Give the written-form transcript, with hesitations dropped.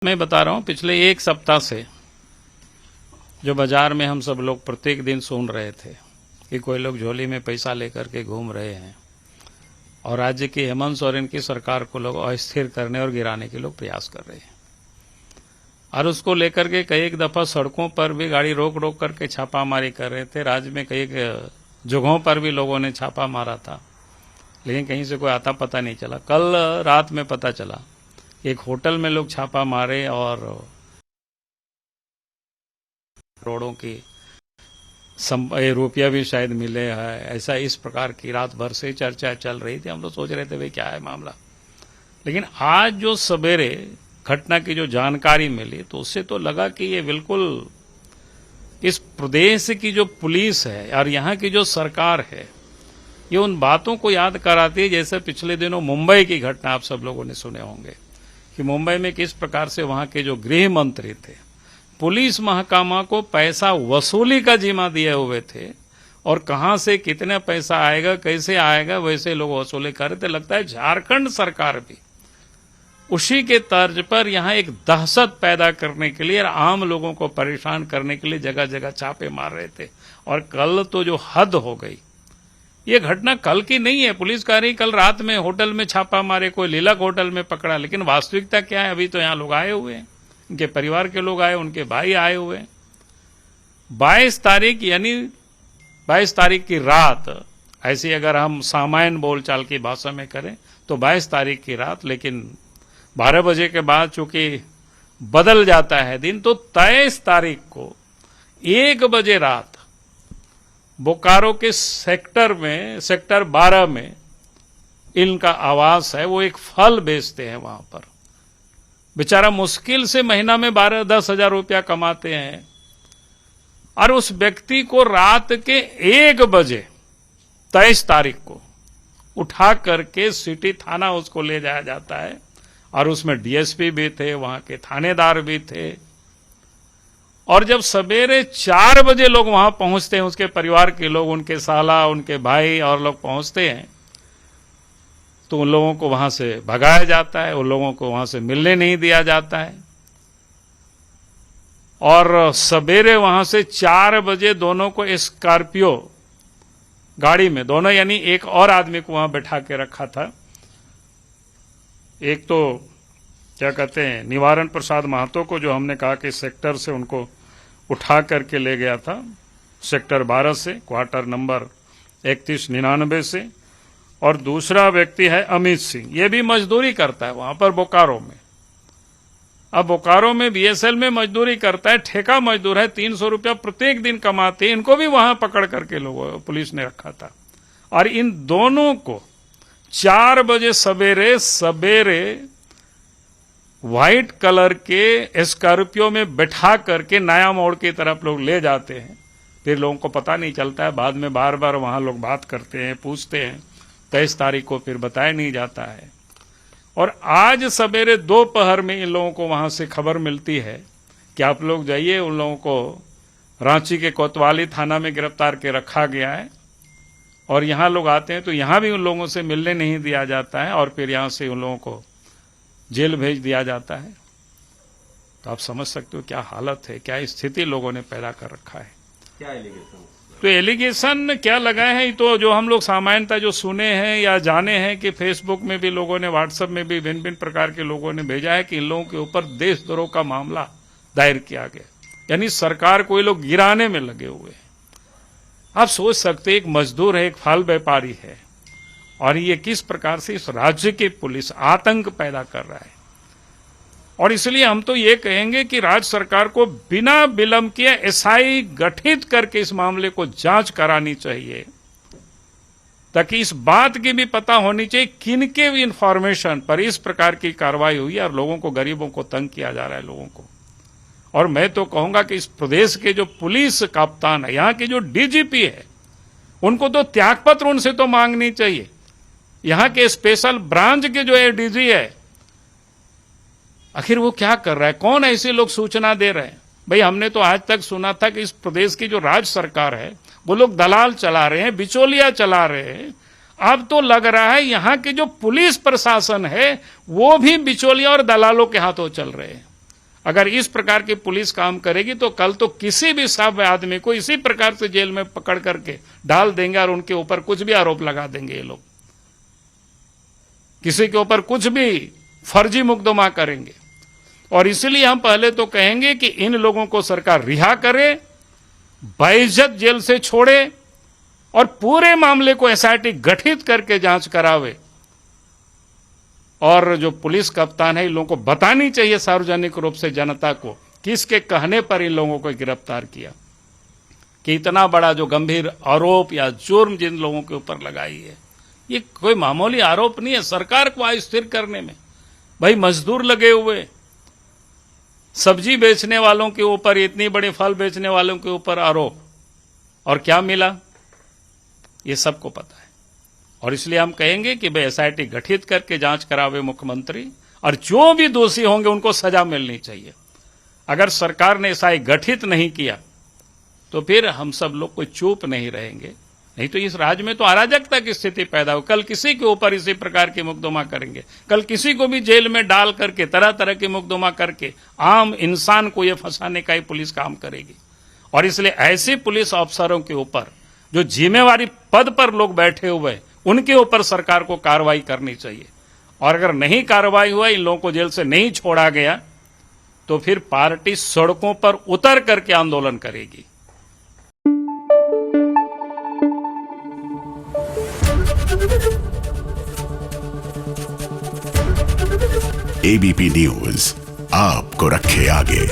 मैं बता रहा हूं, पिछले एक सप्ताह से जो बाजार में हम सब लोग प्रत्येक दिन सुन रहे थे कि कोई लोग झोली में पैसा लेकर के घूम रहे हैं और राज्य की हेमंत सोरेन की सरकार को लोग अस्थिर करने और गिराने के लोग प्रयास कर रहे हैं और उसको लेकर के कई एक दफा सड़कों पर भी गाड़ी रोक रोक करके छापामारी कर रहे थे। राज्य में कई जगहों पर भी लोगों ने छापा मारा था, लेकिन कहीं से कोई आता पता नहीं चला। कल रात में पता चला एक होटल में लोग छापा मारे और करोड़ों की रुपया भी शायद मिले हैं। ऐसा इस प्रकार की रात भर से चर्चा चल रही थी। हम लोग सोच रहे थे भाई क्या है मामला, लेकिन आज जो सवेरे घटना की जो जानकारी मिली तो उससे तो लगा कि ये बिल्कुल इस प्रदेश की जो पुलिस है और यहाँ की जो सरकार है ये उन बातों को याद कराती है जैसे पिछले दिनों मुंबई की घटना आप सब लोगों ने सुने होंगे कि मुंबई में किस प्रकार से वहां के जो गृह मंत्री थे पुलिस महकमा को पैसा वसूली का जिम्मा दिए हुए थे और कहां से कितना पैसा आएगा कैसे आएगा वैसे लोग वसूली कर रहे थे। लगता है झारखंड सरकार भी उसी के तर्ज पर यहां एक दहशत पैदा करने के लिए और आम लोगों को परेशान करने के लिए जगह जगह छापे मार रहे थे। और कल तो जो हद हो गई, ये घटना कल की नहीं है। पुलिस कह रही कल रात में होटल में छापा मारे, कोई लीलक होटल में पकड़ा, लेकिन वास्तविकता क्या है? अभी तो यहां लोग आए हुए हैं, उनके परिवार के लोग आए, उनके भाई आए हुए हैं। 22 तारीख यानी 22 तारीख की रात, ऐसी अगर हम सामान्य बोलचाल की भाषा में करें तो 22 तारीख की रात, लेकिन 12 बजे के बाद चूंकि बदल जाता है दिन, तो 23 तारीख को 1 बजे रात बोकारो के सेक्टर 12 में इनका आवास है। वो एक फल बेचते हैं वहां पर। बेचारा मुश्किल से महीना में 12-10 हजार रुपया कमाते हैं और उस व्यक्ति को रात के 1 बजे 23 तारीख को उठा करके सिटी थाना उसको ले जाया जाता है और उसमें डीएसपी भी थे, वहां के थानेदार भी थे। और जब सवेरे 4 बजे लोग वहां पहुंचते हैं, उसके परिवार के लोग, उनके साला, उनके भाई और लोग पहुंचते हैं, तो उन लोगों को वहां से भगाया जाता है, उन लोगों को वहां से मिलने नहीं दिया जाता है। और सवेरे वहां से 4 बजे दोनों को स्कॉर्पियो गाड़ी में, दोनों यानी एक और आदमी को वहां बैठा के रखा था। एक तो क्या कहते हैं निवारण प्रसाद महतो को, जो हमने कहा कि सेक्टर से उनको उठा करके ले गया था, सेक्टर 12 से, क्वार्टर नंबर 3199 से। और दूसरा व्यक्ति है अमित सिंह, ये भी मजदूरी करता है वहां पर बोकारो में। अब बोकारो में बीएसएल में मजदूरी करता है, ठेका मजदूर है, 300 रुपया प्रत्येक दिन कमाते हैं। इनको भी वहां पकड़ करके लोगों पुलिस ने रखा था। और इन दोनों को 4 बजे सवेरे व्हाइट कलर के स्कॉर्पियो में बैठा करके नया मोड़ की तरफ लोग ले जाते हैं। फिर लोगों को पता नहीं चलता है, बाद में बार बार वहां लोग बात करते हैं, पूछते हैं। 23 तारीख को फिर बताया नहीं जाता है। और आज सवेरे दोपहर में इन लोगों को वहां से खबर मिलती है कि आप लोग जाइए, उन लोगों को रांची के कोतवाली थाना में गिरफ्तार के रखा गया है। और यहां लोग आते हैं तो यहां भी उन लोगों से मिलने नहीं दिया जाता है और फिर यहां से उन लोगों को जेल भेज दिया जाता है। तो आप समझ सकते हो क्या हालत है, क्या स्थिति लोगों ने पैदा कर रखा है। क्या एलिगेशन? तो एलिगेशन क्या लगाए हैं, तो जो हम लोग सामान्यतः जो सुने हैं या जाने हैं कि फेसबुक में भी लोगों ने, व्हाट्सएप में भी भिन्न भिन्न प्रकार के लोगों ने भेजा है कि इन लोगों के ऊपर देशद्रोह का मामला दायर किया गया, यानी सरकार को ये लोग गिराने में लगे हुए हैं। आप सोच सकते, एक मजदूर है, एक फल व्यापारी है, और ये किस प्रकार से इस राज्य की पुलिस आतंक पैदा कर रहा है। और इसलिए हम तो ये कहेंगे कि राज्य सरकार को बिना विलंब किए एसआई गठित करके इस मामले को जांच करानी चाहिए, ताकि इस बात की भी पता होनी चाहिए किनके भी इंफॉर्मेशन पर इस प्रकार की कार्रवाई हुई और लोगों को, गरीबों को तंग किया जा रहा है लोगों को। और मैं तो कहूंगा कि इस प्रदेश के जो पुलिस कप्तान है, यहाँ के जो डीजीपी है, उनको तो त्यागपत्र उनसे तो मांगनी चाहिए। यहाँ के स्पेशल ब्रांच के जो एडीजी है, आखिर वो क्या कर रहा है? कौन ऐसे लोग सूचना दे रहे हैं? भाई हमने तो आज तक सुना था कि इस प्रदेश की जो राज्य सरकार है वो लोग दलाल चला रहे हैं, बिचौलिया चला रहे हैं। अब तो लग रहा है यहाँ के जो पुलिस प्रशासन है वो भी बिचौलिया और दलालों के हाथों चल रहे हैं। अगर इस प्रकार की पुलिस काम करेगी तो कल तो किसी भी सभ्य आदमी को इसी प्रकार से जेल में पकड़ करके डाल देंगे और उनके ऊपर कुछ भी आरोप लगा देंगे ये लोग, किसी के ऊपर कुछ भी फर्जी मुकदमा करेंगे। और इसलिए हम पहले तो कहेंगे कि इन लोगों को सरकार रिहा करे, बाइज्जत जेल से छोड़े और पूरे मामले को एसआईटी गठित करके जांच करावे। और जो पुलिस कप्तान है इन लोगों को बतानी चाहिए सार्वजनिक रूप से जनता को किसके कहने पर इन लोगों को गिरफ्तार किया, कि इतना बड़ा जो गंभीर आरोप या जुर्म जिन लोगों के ऊपर लगाई है ये कोई मामूली आरोप नहीं है सरकार को अस्थिर करने में। भाई मजदूर लगे हुए, सब्जी बेचने वालों के ऊपर, इतनी बड़ी फल बेचने वालों के ऊपर आरोप, और क्या मिला ये सबको पता है। और इसलिए हम कहेंगे कि भाई एसआईटी गठित करके जांच करावे मुख्यमंत्री, और जो भी दोषी होंगे उनको सजा मिलनी चाहिए। अगर सरकार ने एसआई गठित नहीं किया तो फिर हम सब लोग कोई चुप नहीं रहेंगे, नहीं तो इस राज्य में तो अराजकता की स्थिति पैदा हो। कल किसी के ऊपर इसी प्रकार की मुकदमा करेंगे, कल किसी को भी जेल में डाल करके तरह तरह की मुकदमा करके आम इंसान को यह फंसाने का ही पुलिस काम करेगी। और इसलिए ऐसे पुलिस अफसरों के ऊपर जो जिम्मेवारी पद पर लोग बैठे हुए उनके ऊपर सरकार को कार्रवाई करनी चाहिए। और अगर नहीं कार्रवाई हुआ, इन लोगों को जेल से नहीं छोड़ा गया, तो फिर पार्टी सड़कों पर उतर करके आंदोलन करेगी। एबीपी न्यूज आपको रखे आगे।